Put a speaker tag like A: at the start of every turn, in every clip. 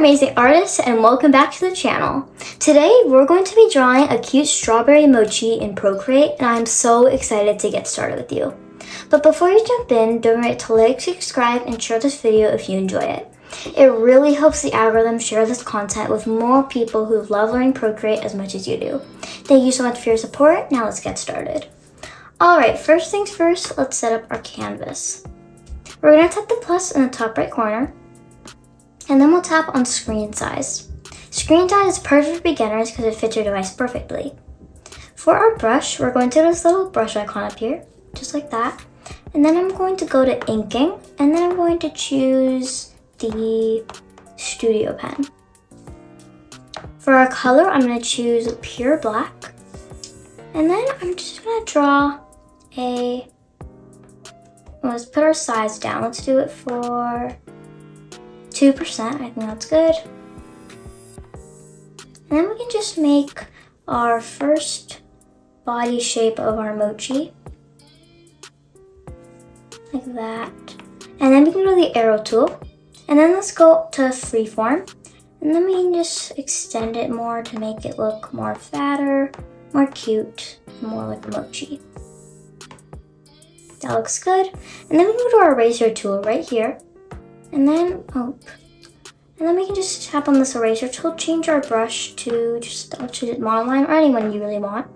A: amazing artists, and welcome back to the channel. Today we're going to be drawing a cute strawberry mochi in Procreate, and I'm so excited to get started with you. But before you jump in, don't forget to like, subscribe, and share this video if you enjoy it. It really helps the algorithm share this content with more people who love learning Procreate as much as you do. Thank you so much for your support. Now let's get started. Alright, first things first, let's set up our canvas. We're going to tap the plus in the top right corner, and then we'll tap on screen size. Screen size is perfect for beginners because it fits your device perfectly. For our brush, we're going to do this little brush icon up here, just like that. And then I'm going to go to inking, and then I'm going to choose the studio pen. For our color, I'm going to choose pure black. And then I'm just going to draw let's put our size down. Let's do it for 2%, I think that's good. And then we can just make our first body shape of our mochi. Like that. And then we can go to the arrow tool. And then let's go to freeform. And then we can just extend it more to make it look more fatter, more cute, more like a mochi. That looks good. And then we can go to our eraser tool right here. And then we can just tap on this eraser tool, change our brush to I'll choose it monoline or anyone you really want.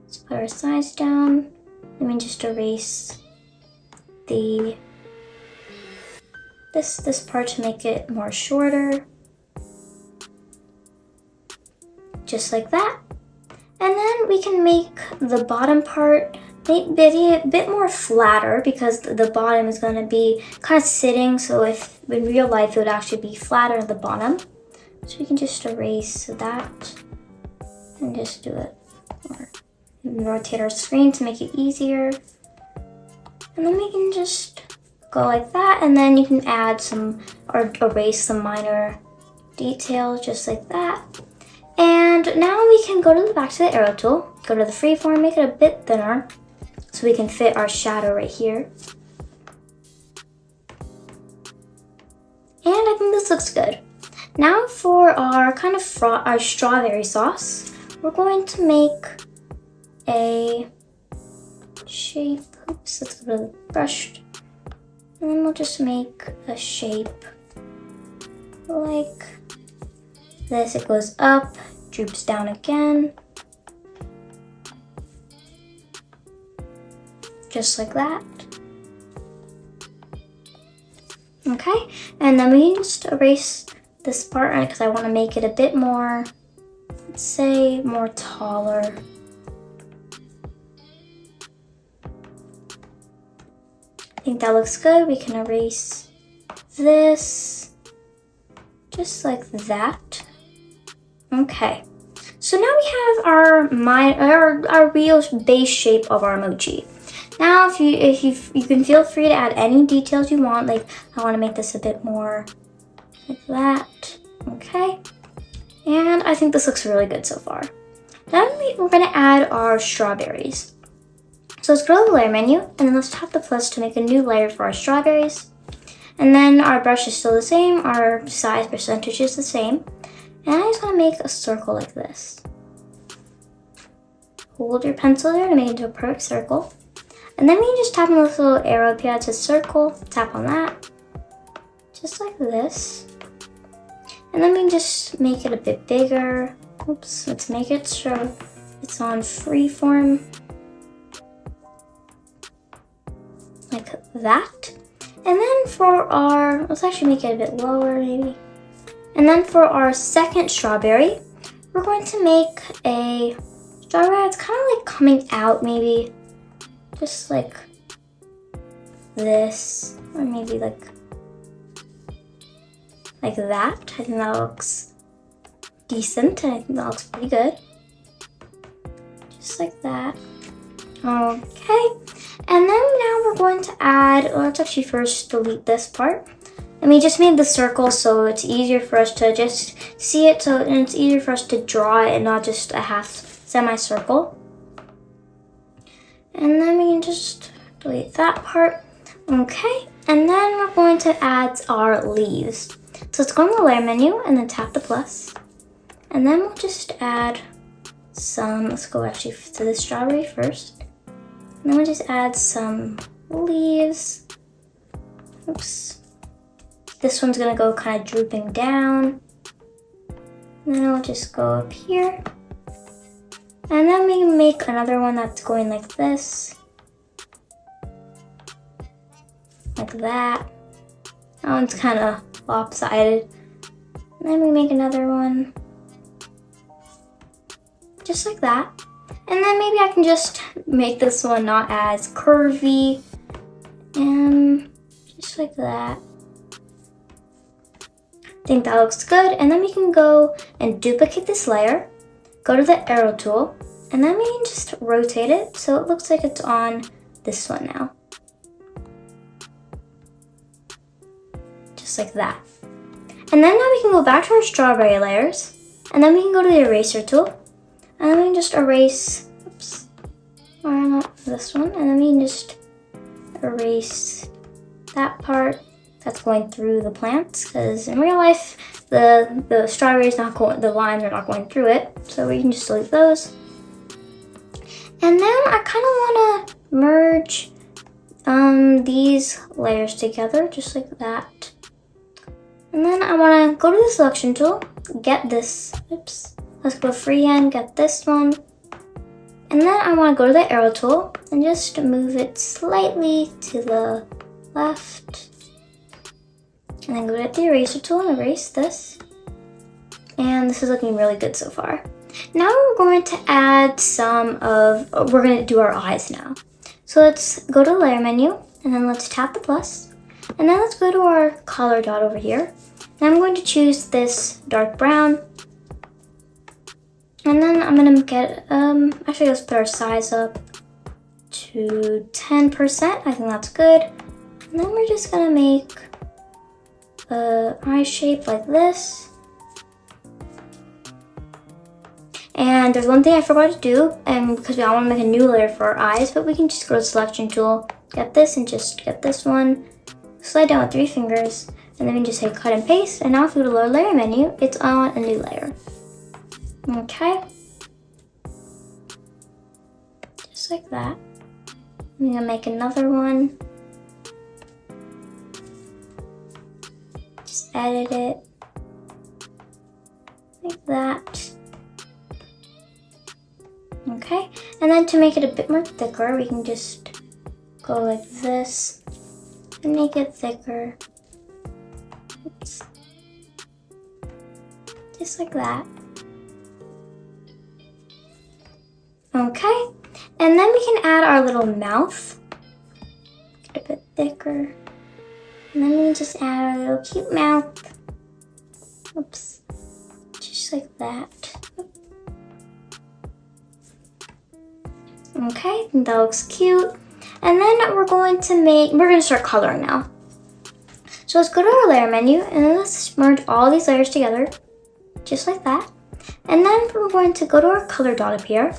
A: Let's put our size down. Let me just erase this part to make it more shorter. Just like that. And then we can make the bottom part maybe a bit more flatter because the bottom is going to be kind of sitting, so if in real life it would actually be flatter at the bottom. So we can just erase that and just do it, or rotate our screen to make it easier. And then we can just go like that, and then you can add some or erase some minor details just like that. And now we can go to the back to the arrow tool, go to the freeform, make it a bit thinner so we can fit our shadow right here. And I think this looks good. Now for our kind of our strawberry sauce, we're going to make a shape. Oops, let's go to the brush. And then we'll just make a shape like this. It goes up, droops down again. Just like that. Okay, and then we can just erase this part because I want to make it a bit more, let's say, more taller. I think that looks good. We can erase this just like that. Okay, so now we have our real base shape of our mochi. Now, if you can feel free to add any details you want. Like I want to make this a bit more like that. Okay, and I think this looks really good so far. Then we're going to add our strawberries. So let's go to the layer menu, and then let's tap the plus to make a new layer for our strawberries. And then our brush is still the same. Our size percentage is the same. And I just want to make a circle like this. Hold your pencil there to make it into a perfect circle. And then we can just tap on this little arrow up here that says circle, tap on that, just like this. And then we can just make it a bit bigger. Oops, let's make it sure it's on freeform, like that. And then for let's actually make it a bit lower maybe. And then for our second strawberry, we're going to make a strawberry that's kind of like coming out maybe. Just like this, or maybe like that. I think that looks decent, and I think that looks pretty good. Just like that. Okay, and then now we're going to add, let's actually first delete this part. And we just made the circle so it's easier for us to just see it, and it's easier for us to draw it and not just a half semicircle. And then we can just delete that part. Okay, and then we're going to add our leaves. So let's go on the layer menu and then tap the plus. And then we'll just add some, let's go actually to the strawberry first. And then we'll just add some leaves. Oops. This one's gonna go kind of drooping down. And then I'll just go up here. And then we can make another one that's going like this. Like that. That one's kind of lopsided. And then we make another one. Just like that. And then maybe I can just make this one not as curvy. And just like that. I think that looks good. And then we can go and duplicate this layer. Go to the arrow tool. And then we can just rotate it so it looks like it's on this one now. Just like that. And then now we can go back to our strawberry layers. And then we can go to the eraser tool. And then we can just erase, oops, or not this one. And then we can just erase that part that's going through the plants. Because in real life, the strawberries not going, the limes are not going through it. So we can just delete those. And then I kind of want to merge these layers together, just like that. And then I want to go to the selection tool, get this, oops, let's go freehand, get this one. And then I want to go to the arrow tool and just move it slightly to the left. And then go to the eraser tool and erase this. And this is looking really good so far. Now we're going to add we're going to do our eyes now. So let's go to the layer menu and then let's tap the plus. And then let's go to our color dot over here. And I'm going to choose this dark brown. And then I'm going to get, actually let's put our size up to 10%. I think that's good. And then we're just going to make an eye shape like this. And there's one thing I forgot to do, and because I want to make a new layer for our eyes, but we can just go to the selection tool, get this, and just get this one, slide down with 3 fingers, and then we can just say cut and paste. And now if we go to our layer menu, it's on a new layer. Okay. Just like that. I'm gonna make another one. Just edit it. Like that. Okay, and then to make it a bit more thicker, we can just go like this and make it thicker. Oops. Just like that. Okay, and then we can add our little mouth. Get a bit thicker. And then we just add our little cute mouth. Oops. Just like that. Okay, that looks cute. And then we're going to start coloring now. So let's go to our layer menu and then let's merge all these layers together, just like that. And then we're going to go to our color dot up here.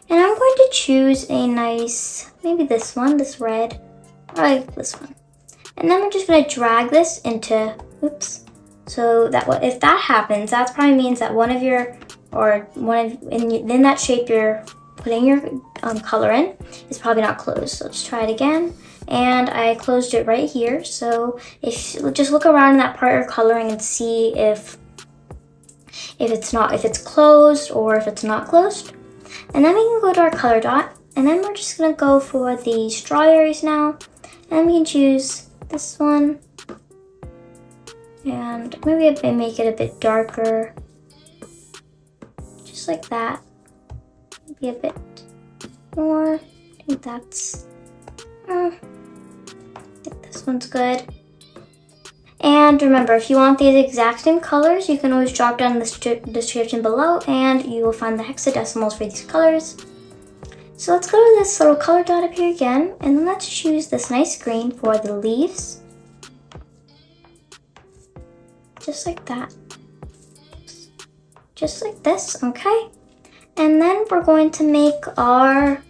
A: And I'm going to choose a nice, maybe this one, this red, or like this one. And then we're just gonna drag this into, oops. So that if that happens, that probably means that in that shape you're putting your color in is probably not closed. So let's try it again. And I closed it right here. So just look around in that part you're coloring and see if it's closed or if it's not closed. And then we can go to our color dot, and then we're just gonna go for the strawberries now. And we can choose this one. And maybe make it a bit darker. Just like that. Maybe a bit more. I think that's, I think this one's good. And remember, if you want these exact same colors, you can always drop down the description below and you will find the hexadecimals for these colors. So let's go to this little color dot up here again, and then let's choose this nice green for the leaves. Just like that. Just like this, okay? And then we're going to make our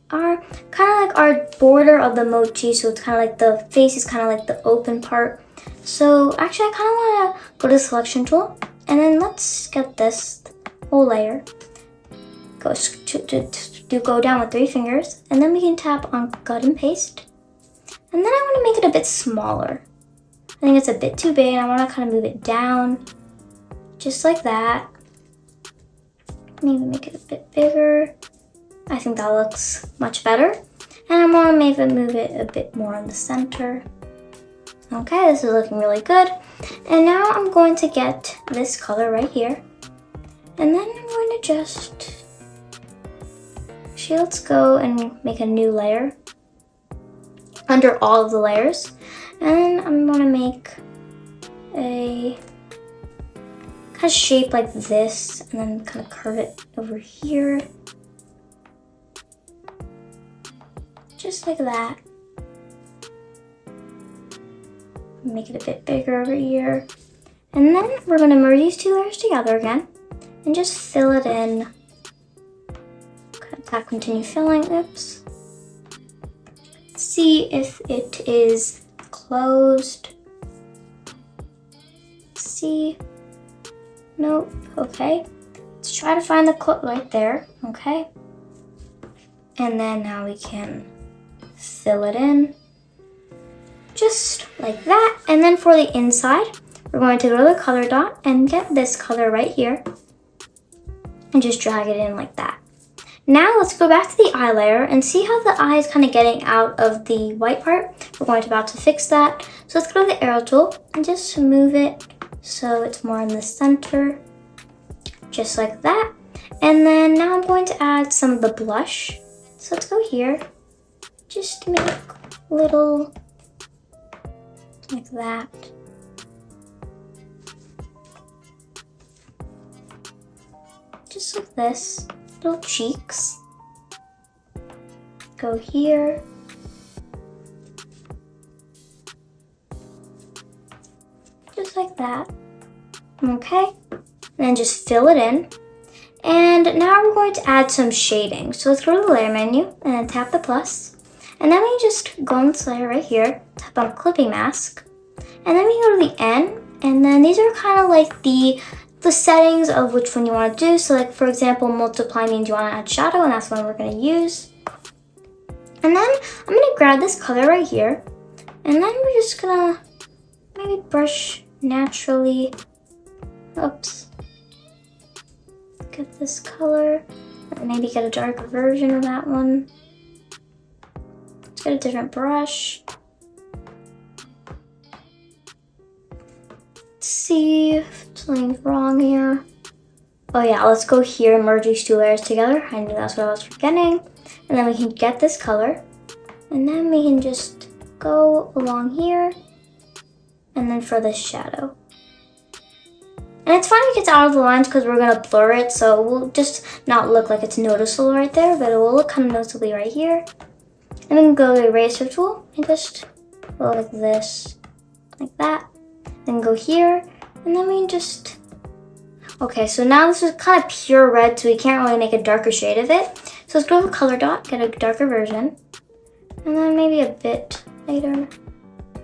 A: kind of like our border of the mochi, so it's kind of like the face is kind of like the open part. So actually I kind of want to go to the selection tool, and then let's get this whole layer. Go down with 3 fingers, and then we can tap on cut and paste. And then I want to make it a bit smaller. I think it's a bit too big, and I want to kind of move it down, just like that. Maybe make it a bit bigger. I think that looks much better. And I want to maybe move it a bit more in the center. Okay, this is looking really good. And now I'm going to get this color right here. And then I'm going to just, actually let's go and make a new layer under all of the layers. And I'm going to make a kind of shape like this, and then kind of curve it over here. Just like that. Make it a bit bigger over here. And then we're going to merge these 2 layers together again and just fill it in. Kind of tap continue filling. Oops. See if it is closed. See. Nope. Okay. Let's try to find the clip right there. Okay. And then now we can fill it in. Just like that. And then for the inside, we're going to go to the color dot and get this color right here. And just drag it in like that. Now let's go back to the eye layer and see how the eye is kind of getting out of the white part. We're going to about to fix that. So let's go to the arrow tool and just move it so it's more in the center. Just like that. And then now I'm going to add some of the blush. So let's go here. Just make little, like that. Just like this. Little cheeks. Go here. Just like that. Okay. And then just fill it in. And now we're going to add some shading. So let's go to the layer menu and then tap the plus. And then we just go on this layer right here, tap on clipping mask. And then we go to the N. And then these are kind of like the settings of which one you want to do. So like, for example, multiply means you want to add shadow, and that's what we're going to use. And then I'm going to grab this color right here, and then we're just going to maybe brush naturally. Oops. Get this color, and maybe get a darker version of that one. Let's get a different brush. See if something's wrong here. Oh yeah, let's go here and merge these 2 layers together. I knew that's what I was forgetting. And then we can get this color. And then we can just go along here. And then for the shadow. And it's fine if it gets out of the lines because we're going to blur it. So it will just not look like it's noticeable right there. But it will look kind of noticeably right here. And we can go to the eraser tool and just go like this. Like that. Then go here, and then we just, okay, so now this is kind of pure red, so we can't really make a darker shade of it. So let's go to the color dot, get a darker version, and then maybe a bit lighter,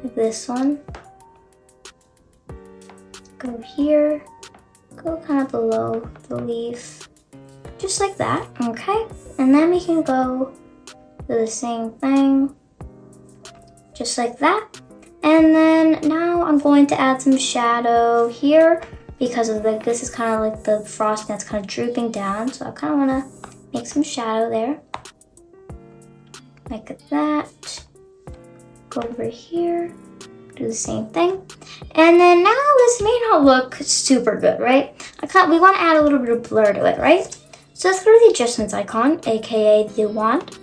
A: like this one. Go here, go kind of below the leaf, just like that, okay? And then we can go do the same thing, just like that. And then now I'm going to add some shadow here because of this is kind of like the frosting that's kind of drooping down. So I kind of want to make some shadow there. Like that. Go over here, do the same thing. And then now this may not look super good, right? We want to add a little bit of blur to it, right? So let's go to the adjustments icon, aka the wand.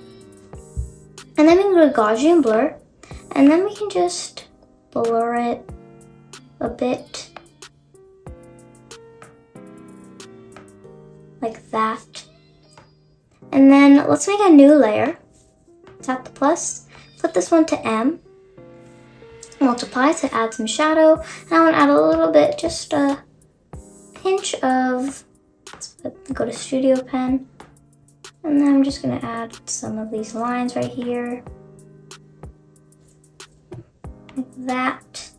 A: And then we can go to Gaussian blur. And then we can just blur it a bit like that. And then let's make a new layer. Tap the plus, put this one to M, multiply to add some shadow. And I want to add a little bit, just a pinch of, go to Studio Pen. And then I'm just going to add some of these lines right here. Like that.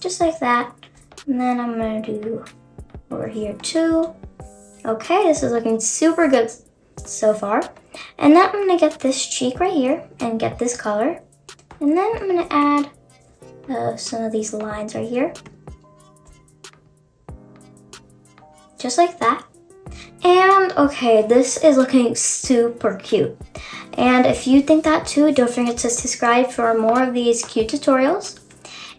A: just like that. And then I'm gonna do over here too. Okay, this is looking super good so far. And then I'm gonna get this cheek right here and get this color. And then I'm gonna add some of these lines right here. Just like that. And okay, this is looking super cute. And if you think that too, don't forget to subscribe for more of these cute tutorials.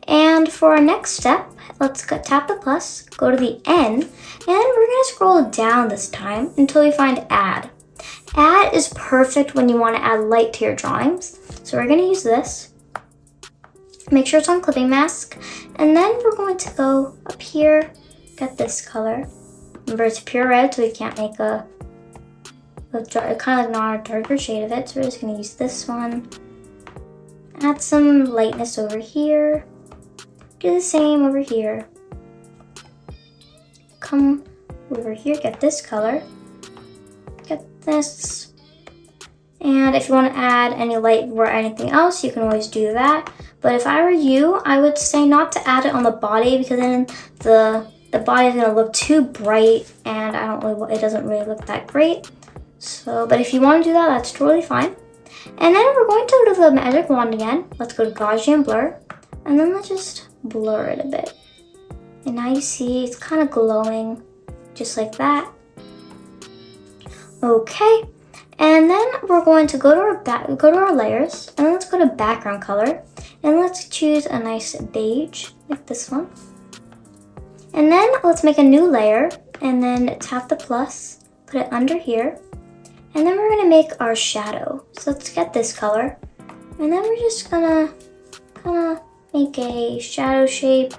A: And for our next step, let's tap the plus, go to the N, and we're gonna scroll down this time until we find add. Add is perfect when you wanna add light to your drawings. So we're gonna use this. Make sure it's on clipping mask. And then we're going to go up here, get this color. Remember, it's pure red, so we can't make a kind of like not a darker shade of it. So we're just gonna use this one. Add some lightness over here. Do the same over here. Come over here, get this color. Get this. And if you want to add any light or anything else, you can always do that. But if I were you, I would say not to add it on the body, because then the body is going to look too bright and it doesn't really look that great. So, but if you want to do that, that's totally fine. And then we're going to go to the magic wand again. Let's go to Gaussian blur, and then let's just blur it a bit. And now you see it's kind of glowing, just like that. Okay, and then we're going to go to our layers, and then let's go to background color, and let's choose a nice beige like this one. And then let's make a new layer, and then tap the plus, put it under here, and then we're gonna make our shadow. So let's get this color, and then we're just gonna make a shadow shape,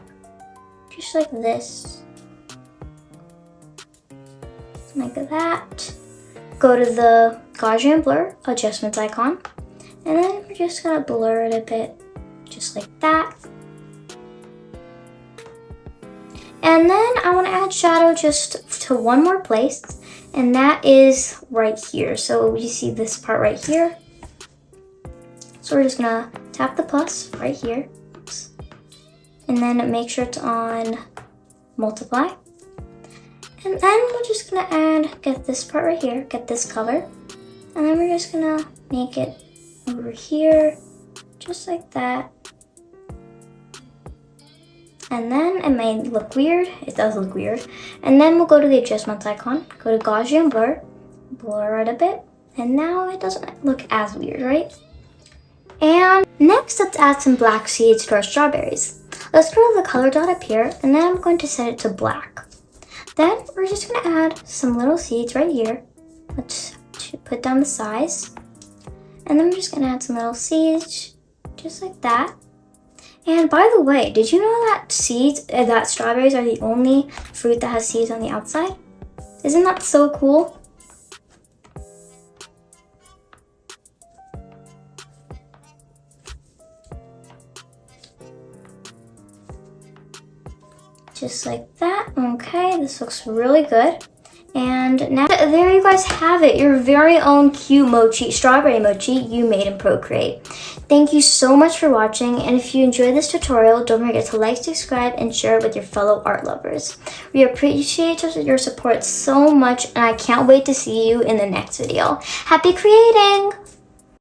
A: just like this, like that. Go to the Gaussian blur adjustments icon, and then we're just gonna blur it a bit, just like that. And then I want to add shadow just to one more place, and that is right here. So you see this part right here. So we're just gonna tap the plus right here. Oops. And then make sure it's on multiply. And then we're just gonna get this part right here, get this color. And then we're just gonna make it over here, just like that. And then it may look weird, it does look weird. And then we'll go to the adjustments icon, go to Gaussian blur, blur it a bit. And now it doesn't look as weird, right? And next, let's add some black seeds to our strawberries. Let's go to the color dot up here, and then I'm going to set it to black. Then we're just gonna add some little seeds right here. Let's put down the size. And then we're just gonna add some little seeds, just like that. And by the way, did you know that that strawberries are the only fruit that has seeds on the outside? Isn't that so cool? Just like that. Okay, this looks really good. And now there you guys have it, your very own cute mochi, strawberry mochi you made in Procreate. Thank you so much for watching, and if you enjoyed this tutorial, don't forget to like, subscribe, and share it with your fellow art lovers. We appreciate your support so much, and I can't wait to see you in the next video. Happy creating!